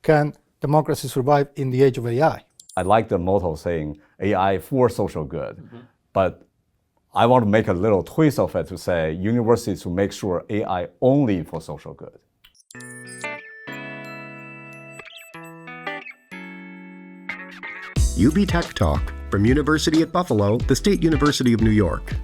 can democracy survive in the age of AI? I like the motto saying AI for social good, but I want to make a little twist of it to say universities to make sure AI only for social good. UB Tech Talk from University at Buffalo, the State University of New York.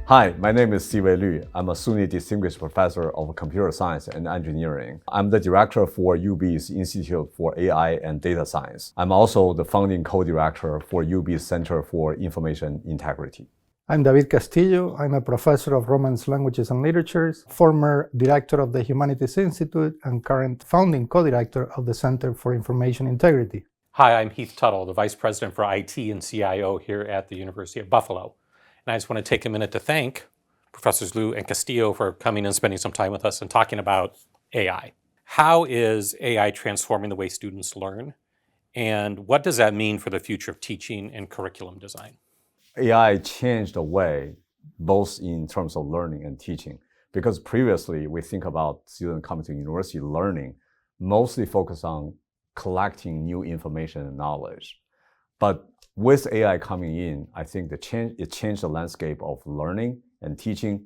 Hi, my name is Siwei Lyu. I'm a SUNY Distinguished Professor of Computer Science and Engineering. I'm the director for UB's Institute for AI and Data Science. I'm also the founding co-director for UB's Center for Information Integrity. I'm David Castillo. I'm a professor of Romance Languages and Literatures, former director of the Humanities Institute, and current founding co-director of the Center for Information Integrity. Hi, I'm Heath Tuttle, the Vice President for IT and CIO here at the University of Buffalo. And I just want to take a minute to thank Professors Lyu and Castillo for coming and spending some time with us and talking about AI. How is AI transforming the way students learn? And what does that mean for the future of teaching and curriculum design? AI changed the way, both in terms of learning and teaching, because previously we think about students coming to university learning, mostly focused on collecting new information and knowledge. But with AI coming in, I think it changed the landscape of learning and teaching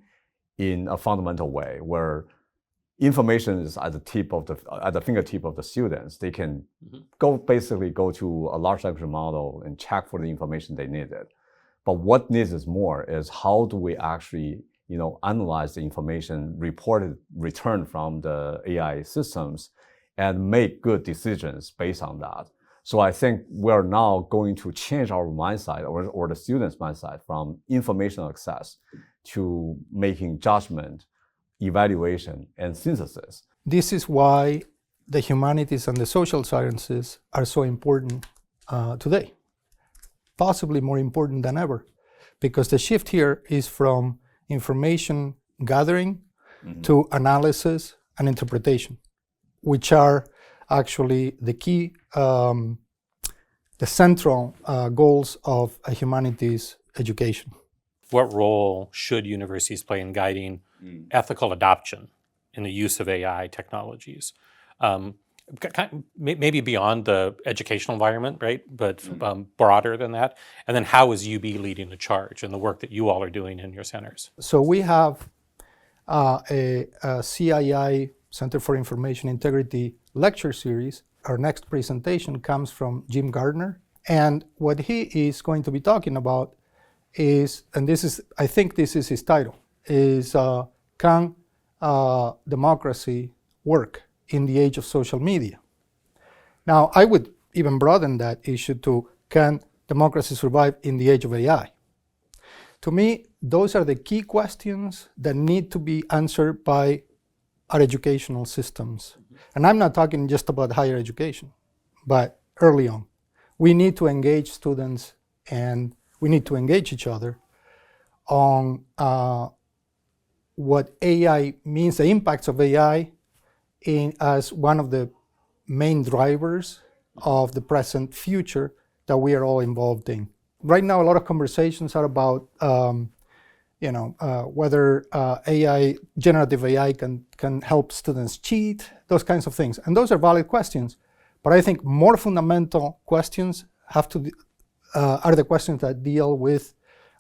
in a fundamental way, where information is at the fingertip of the students. They can basically go to a large language model and check for the information they needed. But what needs is more is how do we actually, analyze the information returned from the AI systems and make good decisions based on that. So I think we're now going to change our mindset or the students' mindset from information access to making judgment, evaluation, and synthesis. This is why the humanities and the social sciences are so important today, possibly more important than ever, because the shift here is from information gathering to analysis and interpretation, which are actually the key, the central goals of a humanities education. What role should universities play in guiding ethical adoption in the use of AI technologies? Maybe beyond the educational environment, right? But broader than that. And then how is UB leading the charge in the work that you all are doing in your centers? So we have a CII, Center for Information Integrity lecture series. Our next presentation comes from Jim Gardner. And what he is going to be talking about is, and I think this is his title, is can democracy work in the age of social media? Now, I would even broaden that issue to can democracy survive in the age of AI? To me, those are the key questions that need to be answered by our educational systems. And I'm not talking just about higher education, but early on. We need to engage students and we need to engage each other on what AI means, the impacts of AI as one of the main drivers of the present future that we are all involved in. Right now, a lot of conversations are about whether generative AI can help students cheat, those kinds of things. And those are valid questions. But I think more fundamental questions are the questions that deal with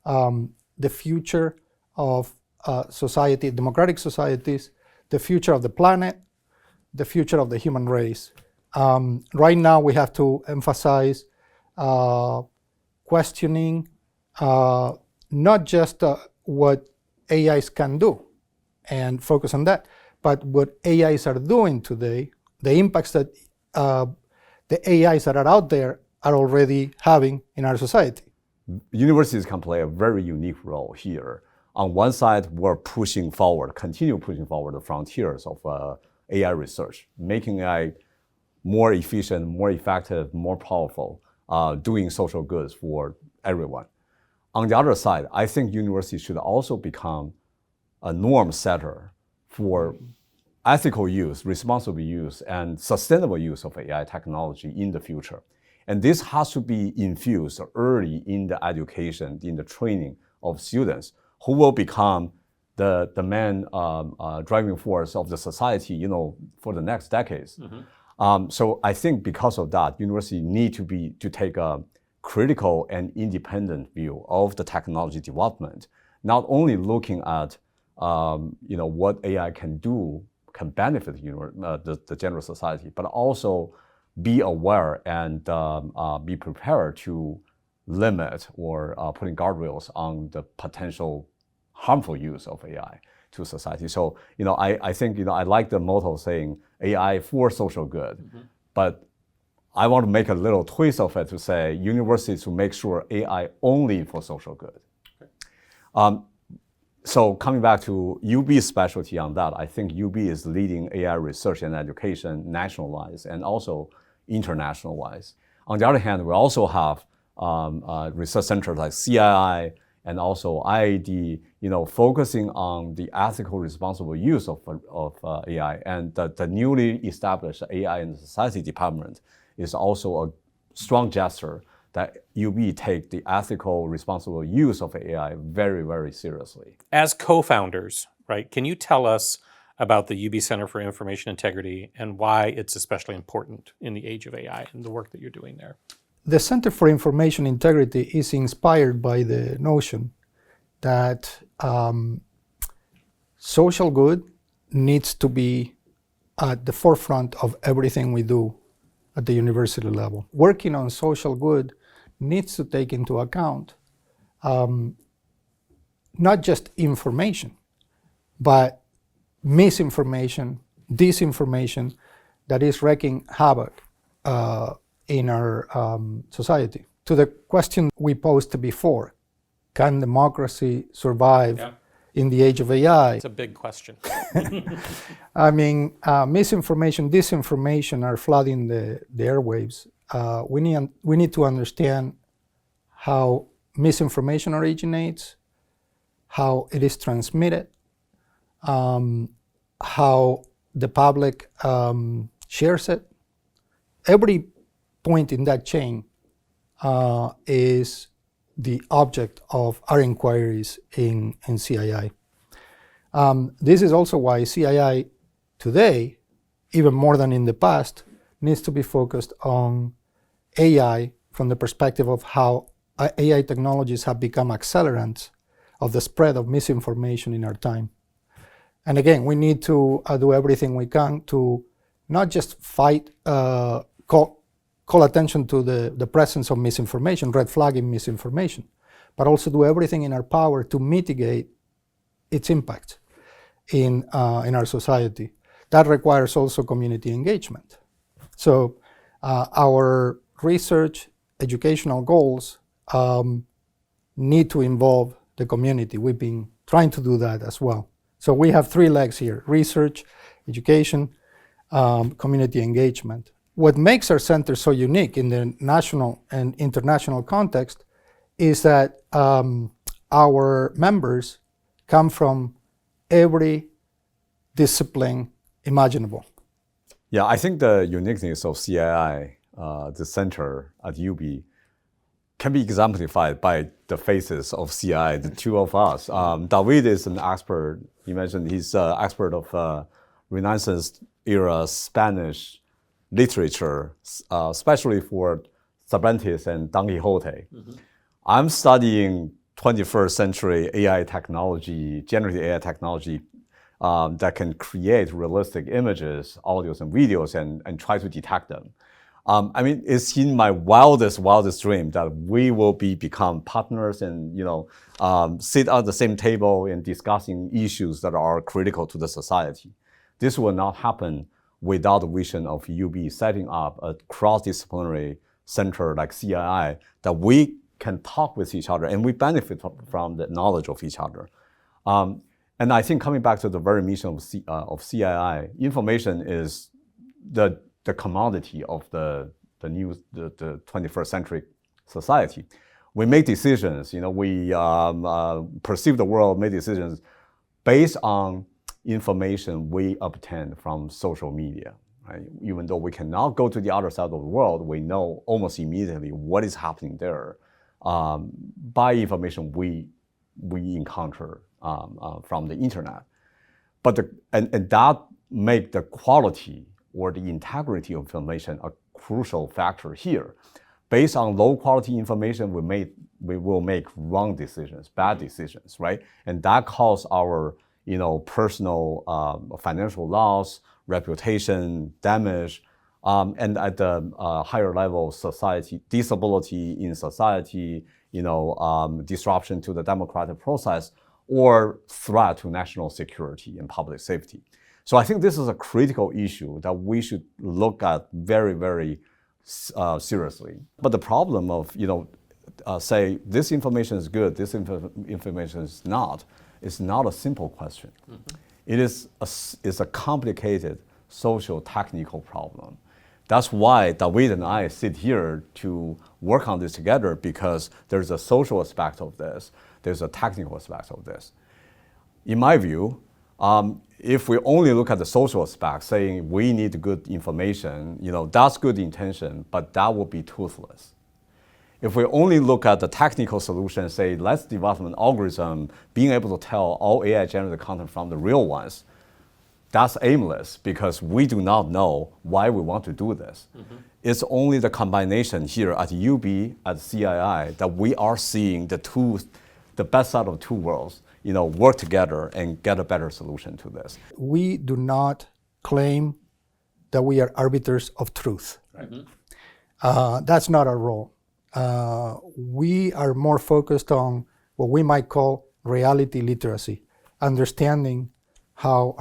the future of society, democratic societies, the future of the planet, the future of the human race. Right now, we have to emphasize questioning not just what AIs can do and focus on that, but what AIs are doing today, the impacts that the AIs that are out there are already having in our society. Universities can play a very unique role here. On one side, we're continue pushing forward the frontiers of AI research, making AI more efficient, more effective, more powerful, doing social goods for everyone. On the other side, I think universities should also become a norm setter for ethical use, responsible use, and sustainable use of AI technology in the future. And this has to be infused early in the education, in the training of students who will become the main driving force of the society, for the next decades. So I think because of that, university need to take a critical and independent view of the technology development, not only looking at what AI can do, can benefit the general society, but also be aware and be prepared to limit or putting guardrails on the potential harmful use of AI to society. So, I think, I like the motto saying AI for social good, but I want to make a little twist of it to say universities to make sure AI only for social good. So coming back to UB's specialty on that, I think UB is leading AI research and education national-wise and also international-wise. On the other hand, we also have research centers like CII and also IAD, focusing on the ethical, responsible use of AI. And the newly established AI in the Society Department is also a strong gesture that UB take the ethical, responsible use of AI very, very seriously. As co-founders, right, can you tell us about the UB Center for Information Integrity and why it's especially important in the age of AI and the work that you're doing there? The Center for Information Integrity is inspired by the notion that social good needs to be at the forefront of everything we do at the university level. Working on social good needs to take into account not just information, but misinformation, disinformation that is wreaking havoc in our society. To the question we posed before, can democracy survive in the age of AI? It's a big question. I mean, misinformation, disinformation are flooding the airwaves. We need to understand how misinformation originates, how it is transmitted, how the public shares it. Every point in that chain is the object of our inquiries in CII. This is also why CII today, even more than in the past, needs to be focused on AI from the perspective of how AI technologies have become accelerants of the spread of misinformation in our time. And again, we need to do everything we can to not just fight, call attention to the presence of misinformation, red flagging misinformation, but also do everything in our power to mitigate its impact in our society. That requires also community engagement. So our research, educational goals need to involve the community. We've been trying to do that as well. So we have three legs here: research, education, community engagement. What makes our center so unique in the national and international context is that our members come from every discipline imaginable. Yeah, I think the uniqueness of CII, the center at UB, can be exemplified by the faces of CI, the two of us. David is an expert. You mentioned he's an expert of Renaissance era Spanish literature, especially for Cervantes and Don Quixote. I'm studying 21st century AI technology, generative AI technology that can create realistic images, audios, and videos and try to detect them. I mean, it's in my wildest dream that we will become partners and sit at the same table and discussing issues that are critical to the society. This will not happen without the vision of UB setting up a cross-disciplinary center like CII that we can talk with each other and we benefit from the knowledge of each other. And I think coming back to the very mission of CII, information is the commodity of the 21st century society. We make decisions, we perceive the world, make decisions based on information we obtain from social media. Right? Even though we cannot go to the other side of the world, we know almost immediately what is happening there by information we encounter from the internet. But and that make the quality or the integrity of information a crucial factor here. Based on low quality information, we will make wrong decisions, bad decisions, right? And that causes our personal financial loss, reputation damage, and at the higher level, society disability in society, disruption to the democratic process, or threat to national security and public safety. So I think this is a critical issue that we should look at very, very seriously. But the problem of, say this information is good, this information is not a simple question. Mm-hmm. It's a complicated social technical problem. That's why David and I sit here to work on this together, because there's a social aspect of this, there's a technical aspect of this. In my view, if we only look at the social aspect, saying we need good information, that's good intention, but that would be toothless. If we only look at the technical solution, say let's develop an algorithm being able to tell all AI generated content from the real ones, that's aimless, because we do not know why we want to do this. Mm-hmm. It's only the combination here at UB, at CII, that we are seeing the best out of two worlds, work together and get a better solution to this. We do not claim that we are arbiters of truth. Right. Mm-hmm. That's not our role. We are more focused on what we might call reality literacy, understanding how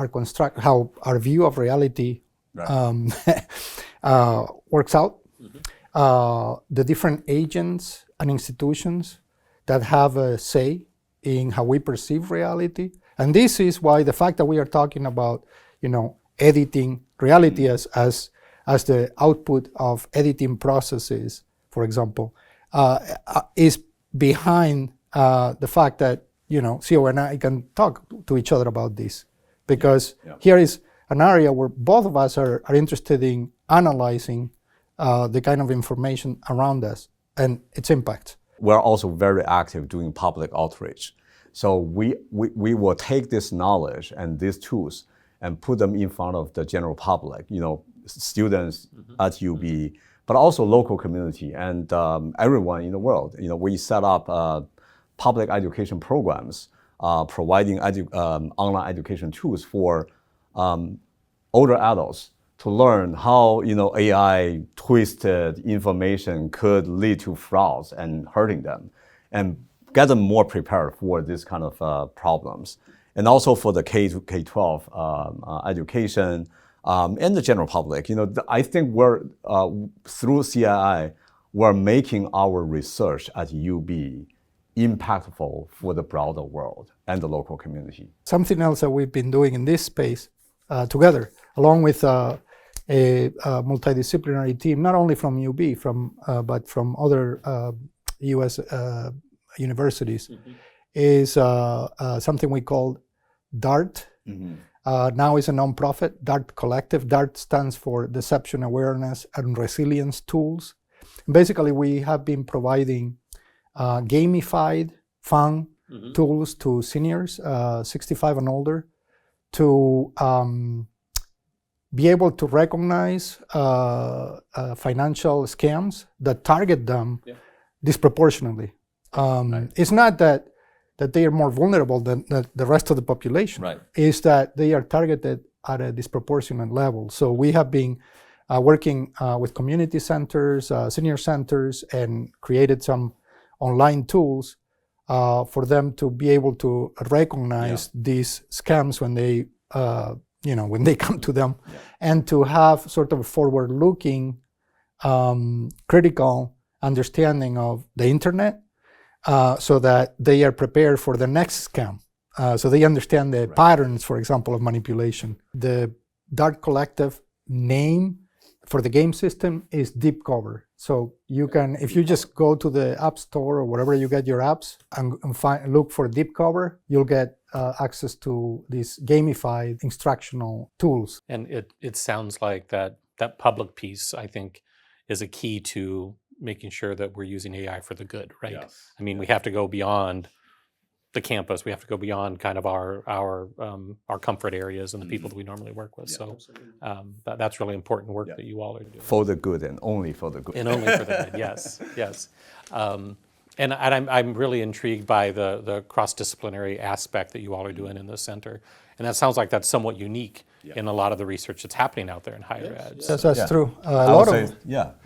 our view of reality right. Works out, mm-hmm. The different agents and institutions that have a say in how we perceive reality. And this is why the fact that we are talking about, editing reality as the output of editing processes, for example, is behind the fact that, Siwei and I can talk to each other about this. Because here is an area where both of us are interested in analyzing the kind of information around us and its impact. We're also very active doing public outreach. So we will take this knowledge and these tools and put them in front of the general public, students mm-hmm. at UB, but also local community and everyone in the world. We set up public education programs, providing online education tools for older adults to learn how AI twisted information could lead to frauds and hurting them, and get them more prepared for this kind of problems. And also for the K-12 education and the general public. I think we're through CII, we're making our research at UB impactful for the broader world and the local community. Something else that we've been doing in this space together, along with a multidisciplinary team, not only from UB, but from other U.S. Universities, mm-hmm. is something we call DART. Mm-hmm. Now is a nonprofit, DART Collective. DART stands for Deception Awareness and Resilience Tools. And basically, we have been providing gamified, fun mm-hmm. tools to seniors, 65 and older, to be able to recognize financial scams that target them disproportionately. Right. It's not that they are more vulnerable than the rest of the population. Right. It's that they are targeted at a disproportionate level. So we have been working with community centers, senior centers, and created some online tools for them to be able to recognize these scams when they, when they come to them, and to have sort of a forward-looking, critical understanding of the internet, so that they are prepared for the next scam. So they understand the patterns, for example, of manipulation. The DART Collective name for the game system is Deep Cover. So you can, if you just go to the App Store or wherever you get your apps and look for Deep Cover, you'll get access to these gamified instructional tools. And it sounds like that public piece, I think, is a key to making sure that we're using AI for the good, right? Yes. I mean, we have to go beyond the campus. We have to go beyond kind of our comfort areas and the people that we normally work with. So that's really important work that you all are doing. For the good and only for the good. And only for the good, yes, yes. And I'm really intrigued by the cross-disciplinary aspect that you all are doing in the center. And that sounds like that's somewhat unique in a lot of the research that's happening out there in higher ed. That's true. I would say,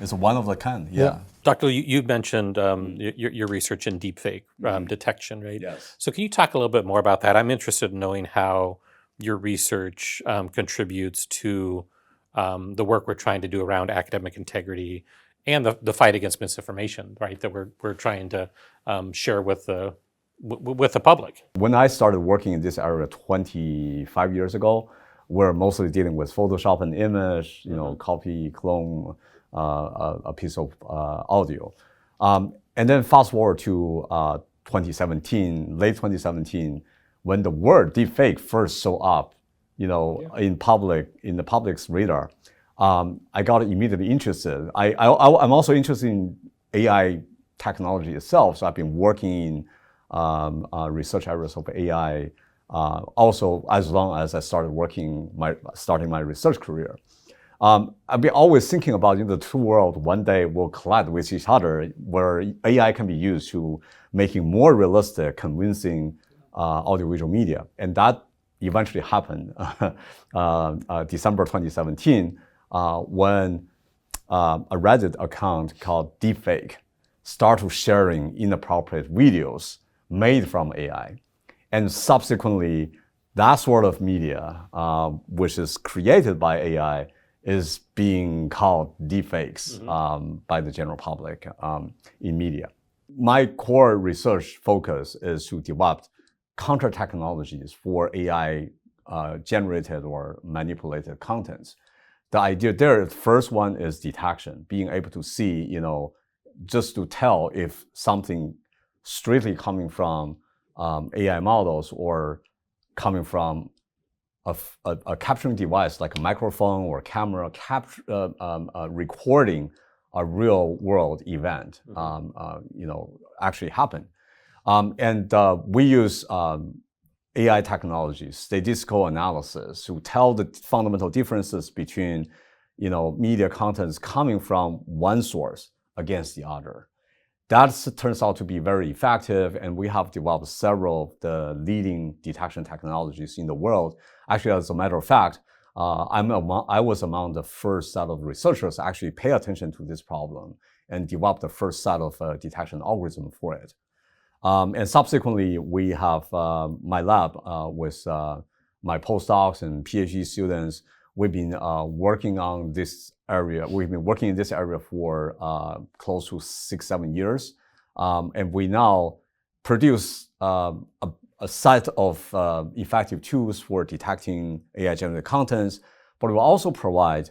it's one of a kind. Yeah. Dr. Liu, you mentioned your research in deepfake detection, right? Yes. So can you talk a little bit more about that? I'm interested in knowing how your research contributes to the work we're trying to do around academic integrity and the fight against misinformation, right? That we're trying to share with the public. When I started working in this area 25 years ago, we're mostly dealing with Photoshop an image, copy, clone a piece of audio. And then fast forward to 2017, late 2017, when the word deepfake first showed up, in the public's radar, I got immediately interested. I'm also interested in AI technology itself, so I've been working in research areas of AI also as long as I started starting my research career. I've been always thinking about the two worlds one day will collide with each other, where AI can be used to making more realistic, convincing audiovisual media, and that eventually happened December 2017 when a Reddit account called Deepfake started sharing inappropriate videos made from AI. And subsequently, that sort of media, which is created by AI, is being called deepfakes by the general public in media. My core research focus is to develop counter technologies for AI generated or manipulated contents. The idea there, the first one is detection, being able to see, just to tell if something strictly coming from AI models or coming from a capturing device like a microphone or camera recording a real world event, actually happen. And we use AI technologies, statistical analysis, to tell the fundamental differences between, media contents coming from one source against the other. That turns out to be very effective, and we have developed several of the leading detection technologies in the world. Actually, as a matter of fact, I was among the first set of researchers to actually pay attention to this problem and develop the first set of detection algorithm for it. And subsequently, we have my lab with my postdocs and PhD students. We've been working on this area. We've been working in this area for close to 6-7 years. And we now produce a set of effective tools for detecting AI-generated contents, but we also provide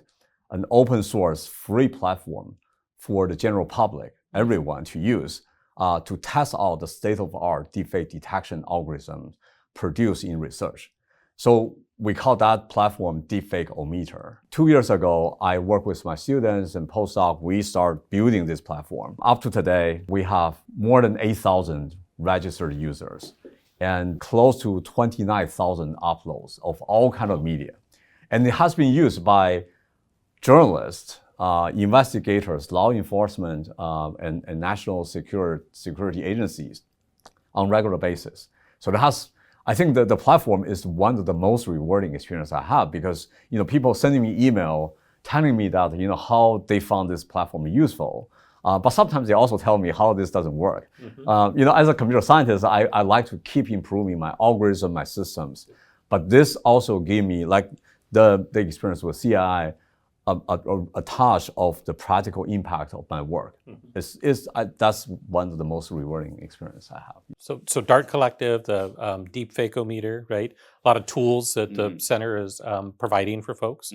an open source free platform for the general public, everyone to use to test out the state-of-the-art deepfake detection algorithms produced in research. So we call that platform Deepfake-O-Meter. 2 years ago, I worked with my students and postdocs. We start building this platform. Up to today, we have more than 8,000 registered users and close to 29,000 uploads of all kinds of media. And it has been used by journalists, investigators, law enforcement, and national security agencies on a regular basis. So I think that the platform is one of the most rewarding experiences I have, because people sending me email telling me that how they found this platform useful. But sometimes they also tell me how this doesn't work. As a computer scientist, I like to keep improving my algorithm, my systems. But this also gave me, like the experience with CII, a touch of the practical impact of my work. That's one of the most rewarding experiences I have. So DART Collective, the Deepfake-O-Meter, right? A lot of tools that the center is providing for folks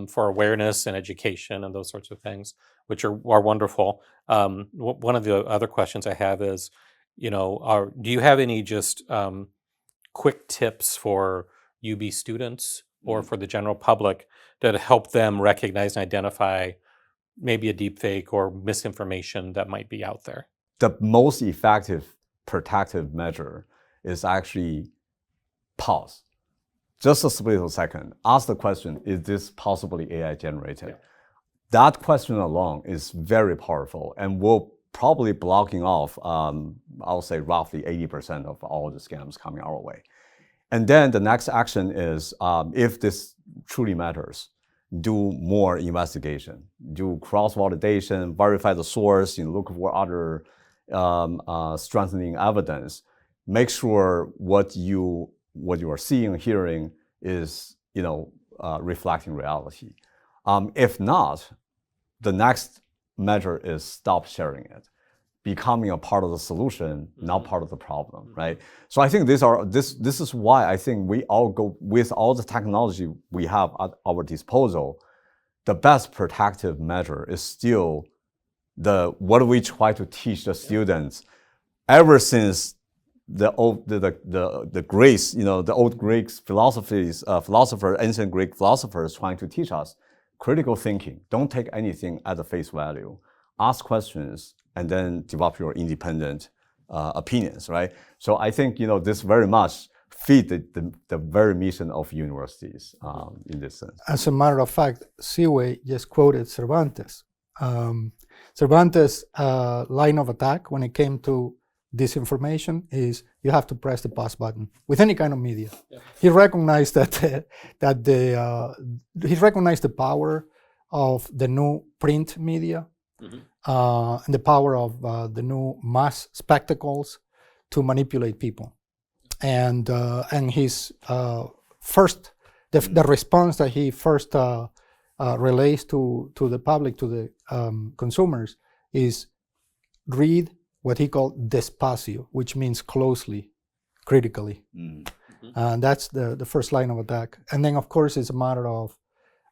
for awareness and education and those sorts of things, which are wonderful. One of the other questions I have is, do you have any just quick tips for UB students or for the general public that help them recognize and identify maybe a deepfake or misinformation that might be out there? The most effective protective measure is actually pause. Just a split of a second. Ask the question, is this possibly AI generated? Yeah. That question alone is very powerful and will probably blocking off, I'll say roughly 80% of all the scams coming our way. And then the next action is, if this truly matters, do more investigation, do cross-validation, verify the source, look for other strengthening evidence. Make sure what you are seeing and hearing is reflecting reality. If not, the next measure is stop sharing it, becoming a part of the solution, not part of the problem, right? So I think this is why I think we all go with all the technology we have at our disposal. The best protective measure is still what we try to teach the students ever since the Greeks, the old Greek philosophers, ancient Greek philosophers trying to teach us critical thinking. Don't take anything at the face value. Ask questions and then develop your independent opinions, right? So I think this very much feed the very mission of universities in this sense. As a matter of fact, Siwei just quoted Cervantes. Cervantes' line of attack when it came to disinformation is you have to press the pause button with any kind of media. Yeah. He recognized he recognized the power of the new print media, and the power of the new mass spectacles to manipulate people. And his first the response that he first relays to the public, to the consumers, is read what he called despacio, which means closely, critically. And that's the first line of attack. And then, of course, it's a matter of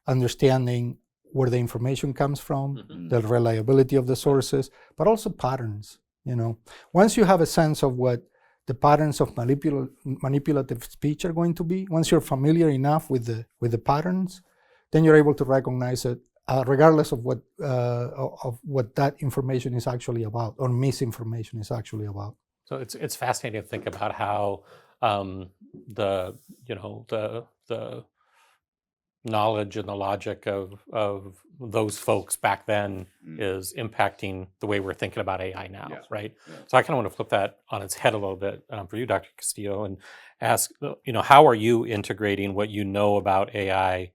understanding where the information comes from, the reliability of the sources, but also patterns. Once you have a sense of what the patterns of manipulative speech are going to be, once you're familiar enough with the patterns, then you're able to recognize it, regardless of what that information is actually about, or misinformation is actually about. So it's fascinating to think about how the knowledge and the logic of those folks back then is impacting the way we're thinking about AI now, right? Yeah. So I kind of want to flip that on its head a little bit for you, Dr. Castillo, and ask, how are you integrating what you know about AI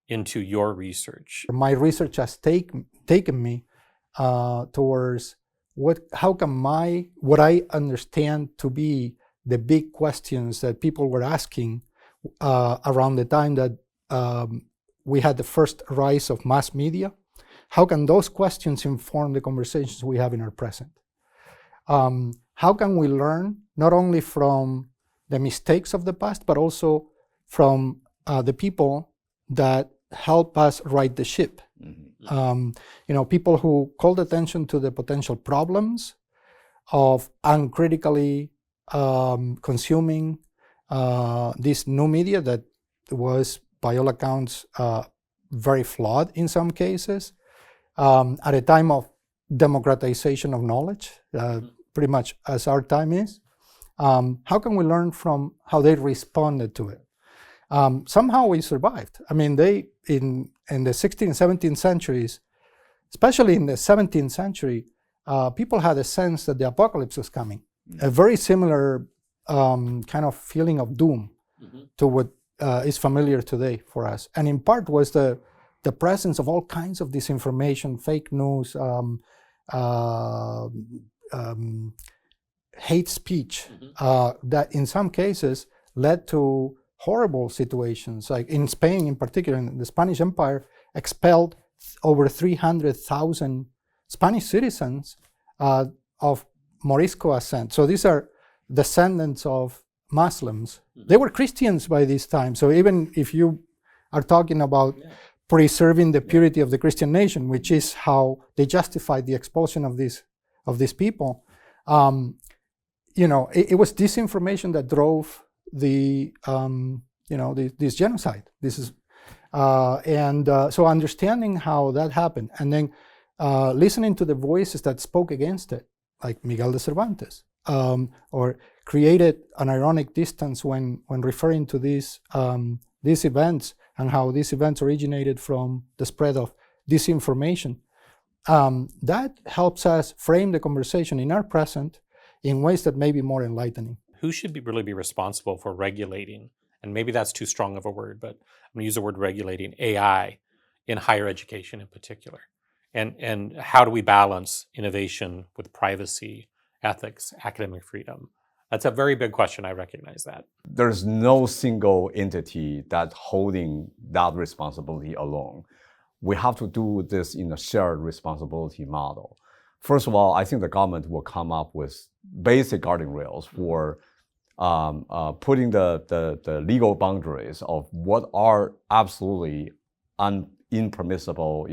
into your research? My research has taken me towards what I understand to be the big questions that people were asking around the time that we had the first rise of mass media. How can those questions inform the conversations we have in our present? How can we learn not only from the mistakes of the past, but also from the people that help us right the ship? People who called attention to the potential problems of uncritically consuming this new media that was, by all accounts, very flawed in some cases, at a time of democratization of knowledge, pretty much as our time is. How can we learn from how they responded to it? Somehow we survived. I mean, they in the 16th, 17th centuries, especially in the 17th century, people had a sense that the apocalypse was coming. A very similar kind of feeling of doom to what is familiar today for us. And in part was the presence of all kinds of disinformation, fake news, hate speech, that in some cases led to horrible situations. Like in Spain in particular, in the Spanish Empire, expelled over 300,000 Spanish citizens of Morisco ascent. So these are descendants of Muslims. They were Christians by this time. So even if you are talking about preserving the purity of the Christian nation, which is how they justified the expulsion of these people, it was disinformation that drove this genocide. This is so understanding how that happened, and then listening to the voices that spoke against it, like Miguel de Cervantes, or created an ironic distance when referring to these events and how these events originated from the spread of disinformation. That helps us frame the conversation in our present in ways that may be more enlightening. Who should really be responsible for regulating, and maybe that's too strong of a word, but I'm going to use the word regulating AI in higher education in particular? And how do we balance innovation with privacy, ethics, academic freedom? That's a very big question. I recognize that. There's no single entity that's holding that responsibility alone. We have to do this in a shared responsibility model. First of all, I think the government will come up with basic guiding rails for putting the legal boundaries of what are absolutely impermissible,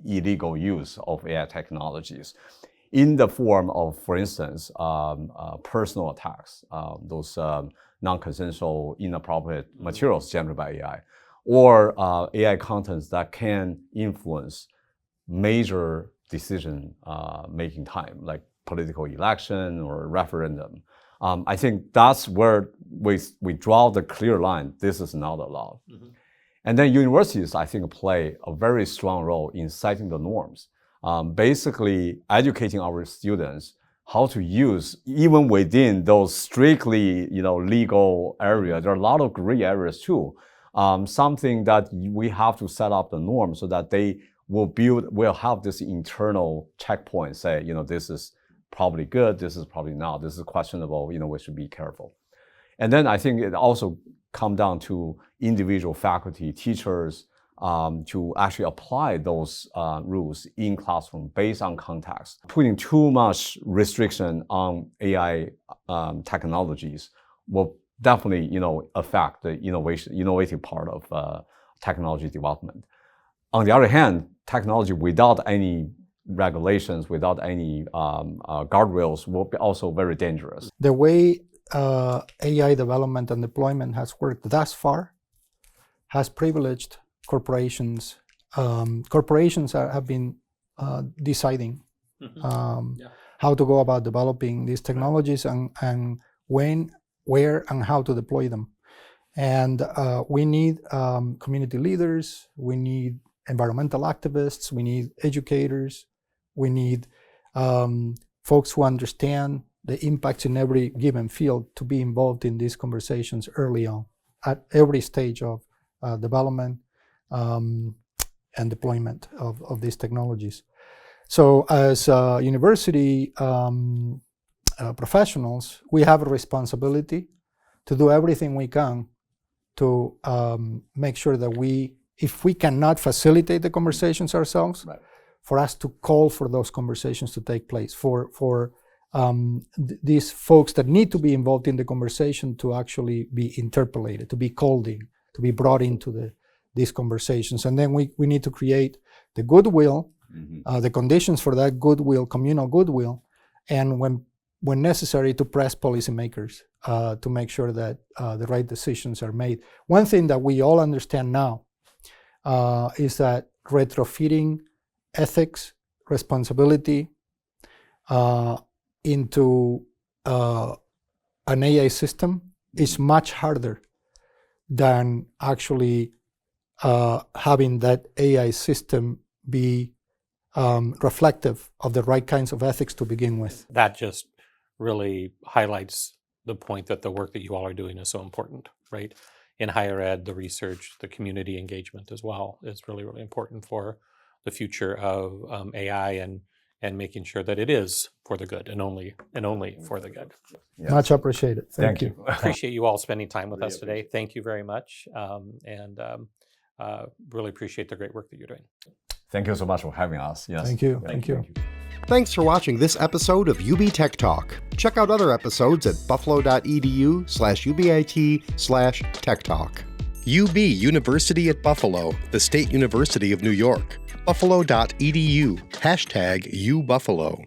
illegal use of AI technologies, in the form of, for instance, personal attacks, those non-consensual, inappropriate materials generated by AI, or AI contents that can influence major decision making time, like political election or referendum. I think that's where we draw the clear line. This is not allowed. Mm-hmm. And then universities, I think, play a very strong role in setting the norms, basically educating our students how to use, even within those strictly, legal areas. There are a lot of gray areas too. Something that we have to set up the norm so that they will have this internal checkpoint, say, this is probably good, this is probably not, this is questionable, we should be careful. And then I think it also comes down to individual faculty, teachers, to actually apply those rules in classroom based on context. Putting too much restriction on AI technologies will definitely, affect the innovative part of technology development. On the other hand, technology without any regulations, without any guardrails, will be also very dangerous. The way AI development and deployment has worked thus far has privileged corporations. Corporations have been deciding how to go about developing these technologies and when, where, and how to deploy them. And we need community leaders, we need environmental activists, we need educators, we need folks who understand the impacts in every given field to be involved in these conversations early on, at every stage of development and deployment of these technologies. So as university professionals, we have a responsibility to do everything we can to make sure that if we cannot facilitate the conversations ourselves, right, for us to call for those conversations to take place, for these folks that need to be involved in the conversation to actually be interpolated, to be called in, to be brought into these conversations. And then we need to create the goodwill, the conditions for that goodwill, communal goodwill, and when necessary, to press policymakers to make sure that the right decisions are made. One thing that we all understand now is that retrofitting ethics, responsibility into an AI system is much harder than actually having that AI system be reflective of the right kinds of ethics to begin with. That just really highlights the point that the work that you all are doing is so important, right? In higher ed, the research, the community engagement as well is really, really important for the future of AI and making sure that it is for the good and only for the good. Yes. Much appreciated. Thank you. Appreciate you all spending time with us today. Thank you very much. And really appreciate the great work that you're doing. Thank you so much for having us. Yes. Thank you. Thank you. Thanks for watching this episode of UB Tech Talk. Check out other episodes at buffalo.edu/ubit/tech talk. UB University at Buffalo, the State University of New York. Buffalo.edu #UBuffalo.